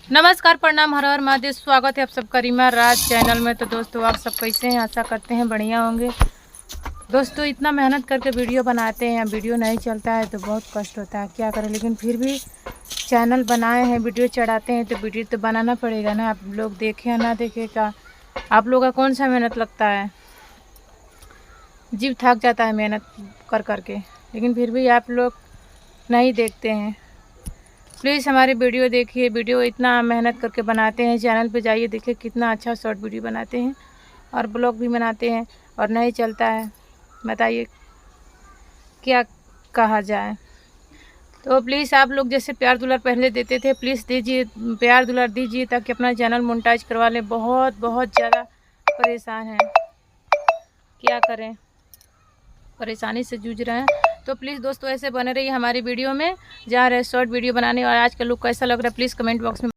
नमस्कार, प्रणाम, हर हर महादेव। स्वागत है आप सबका रीमा राज चैनल में। तो दोस्तों, आप सब कैसे हैं? आशा करते हैं बढ़िया होंगे। दोस्तों, इतना मेहनत करके वीडियो बनाते हैं, वीडियो नहीं चलता है तो बहुत कष्ट होता है, क्या करें। लेकिन फिर भी चैनल बनाए हैं, वीडियो चढ़ाते हैं तो वीडियो तो बनाना पड़ेगा ना। आप लोग देखें या ना देखें, का आप लोग का कौन सा मेहनत लगता है। जीव थक जाता है मेहनत कर करके, लेकिन फिर भी आप लोग नहीं देखते हैं। प्लीज़ हमारी वीडियो देखिए। वीडियो इतना मेहनत करके बनाते हैं, चैनल पे जाइए, देखिए कितना अच्छा शॉर्ट वीडियो बनाते हैं और ब्लॉग भी बनाते हैं और नहीं चलता है। बताइए क्या कहा जाए। तो प्लीज़ आप लोग जैसे प्यार दुलार पहले देते थे, प्लीज़ दीजिए, प्यार दुलार दीजिए ताकि अपना चैनल मोनेटाइज करवा लें। बहुत बहुत ज़्यादा परेशान हैं, क्या करें, परेशानी से जूझ रहे हैं। तो प्लीज़ दोस्तों ऐसे बने रहिए हमारी वीडियो में, जा रहे शॉर्ट वीडियो बनाने। और आज का लुक कैसा लग रहा है प्लीज़ कमेंट बॉक्स में